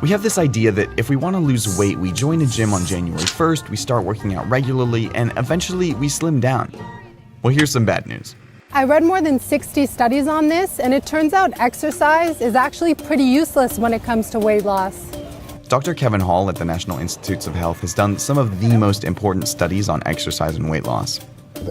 We have this idea that if we want to lose weight, we join a gym on January 1st, we start working out regularly, and eventually we slim down. Well, here's some bad news. I read more than 60 studies on this, and it turns out exercise is actually pretty useless when it comes to weight loss. Dr. Kevin Hall at the National Institutes of Health has done some of the most important studies on exercise and weight loss.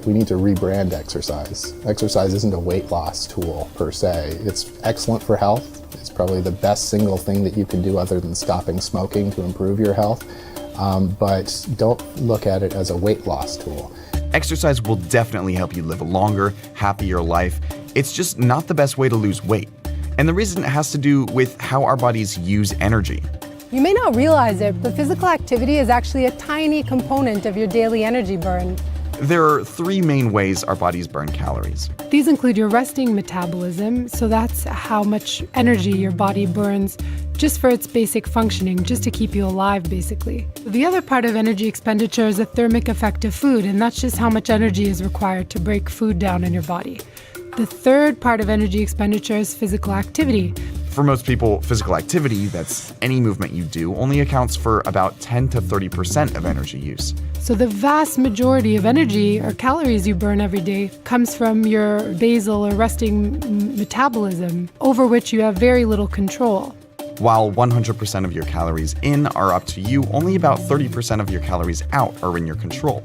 We need to rebrand exercise. Exercise isn't a weight loss tool per se. It's excellent for health. It's probably the best single thing that you can do other than stopping smoking to improve your health. But don't look at it as a weight loss tool. Exercise will definitely help you live a longer, happier life. It's just not the best way to lose weight. And the reason it has to do with how our bodies use energy. You may not realize it, but physical activity is actually a tiny component of your daily energy burn. There are three main ways our bodies burn calories. These include your resting metabolism, so that's how much energy your body burns just for its basic functioning, just to keep you alive, basically. The other part of energy expenditure is the thermic effect of food, and that's just how much energy is required to break food down in your body. The third part of energy expenditure is physical activity. For most people, physical activity, that's any movement you do, only accounts for about 10 to 30% of energy use. So the vast majority of energy or calories you burn every day comes from your basal or resting metabolism, over which you have very little control. While 100% of your calories in are up to you, only about 30% of your calories out are in your control.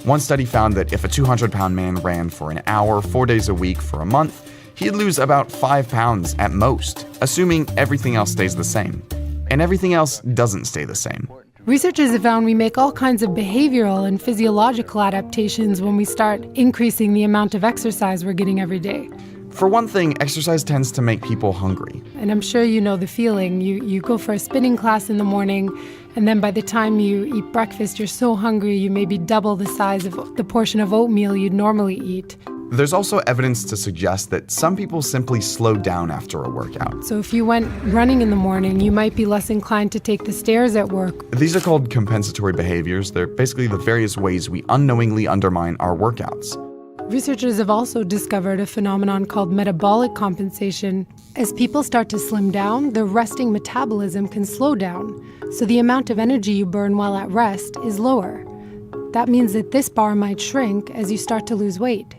One study found that if a 200-pound man ran for an hour, 4 days a week for a month, he'd lose about 5 pounds at most, assuming everything else stays the same. And everything else doesn't stay the same. Researchers have found we make all kinds of behavioral and physiological adaptations when we start increasing the amount of exercise we're getting every day. For one thing, exercise tends to make people hungry. And I'm sure you know the feeling. You go for a spinning class in the morning, and then by the time you eat breakfast, you're so hungry you maybe double the size of the portion of oatmeal you'd normally eat. There's also evidence to suggest that some people simply slow down after a workout. So if you went running in the morning, you might be less inclined to take the stairs at work. These are called compensatory behaviors. They're basically the various ways we unknowingly undermine our workouts. Researchers have also discovered a phenomenon called metabolic compensation. As people start to slim down, their resting metabolism can slow down, so the amount of energy you burn while at rest is lower. That means that this bar might shrink as you start to lose weight.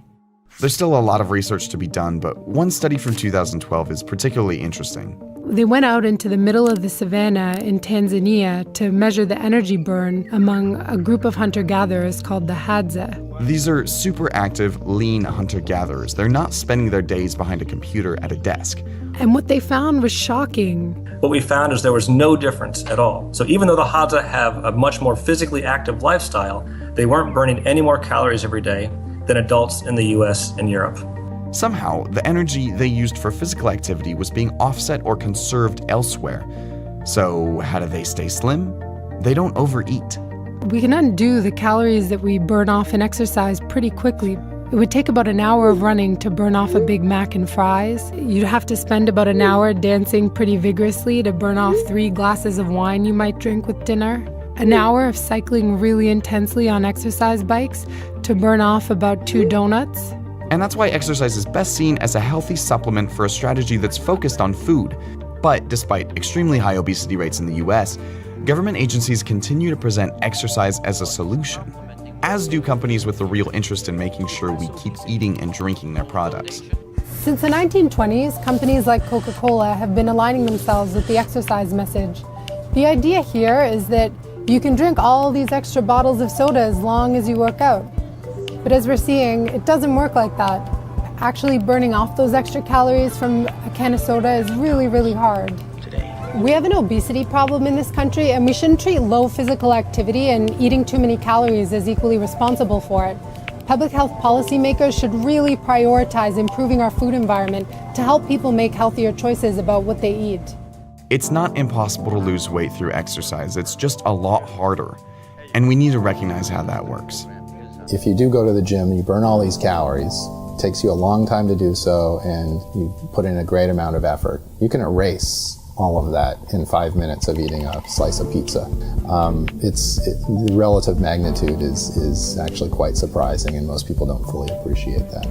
There's still a lot of research to be done, but one study from 2012 is particularly interesting. They went out into the middle of the savannah in Tanzania to measure the energy burn among a group of hunter-gatherers called the Hadza. These are super active, lean hunter-gatherers. They're not spending their days behind a computer at a desk. And what they found was shocking. What we found is there was no difference at all. So even though the Hadza have a much more physically active lifestyle, they weren't burning any more calories every day than adults in the US and Europe. Somehow, the energy they used for physical activity was being offset or conserved elsewhere. So how do they stay slim? They don't overeat. We can undo the calories that we burn off in exercise pretty quickly. It would take about an hour of running to burn off a Big Mac and fries. You'd have to spend about an hour dancing pretty vigorously to burn off 3 glasses of wine you might drink with dinner. An hour of cycling really intensely on exercise bikes to burn off about 2 donuts. And that's why exercise is best seen as a healthy supplement for a strategy that's focused on food. But despite extremely high obesity rates in the US, government agencies continue to present exercise as a solution, as do companies with a real interest in making sure we keep eating and drinking their products. Since the 1920s, companies like Coca-Cola have been aligning themselves with the exercise message. The idea here is that you can drink all these extra bottles of soda as long as you work out. But as we're seeing, it doesn't work like that. Actually burning off those extra calories from a can of soda is really, really hard. We have an obesity problem in this country, and we shouldn't treat low physical activity and eating too many calories as equally responsible for it. Public health policymakers should really prioritize improving our food environment to help people make healthier choices about what they eat. It's not impossible to lose weight through exercise, it's just a lot harder. And we need to recognize how that works. If you do go to the gym, you burn all these calories. It takes you a long time to do so, and you put in a great amount of effort. You can erase all of that in 5 minutes of eating a slice of pizza. The relative magnitude is actually quite surprising, and most people don't fully appreciate that.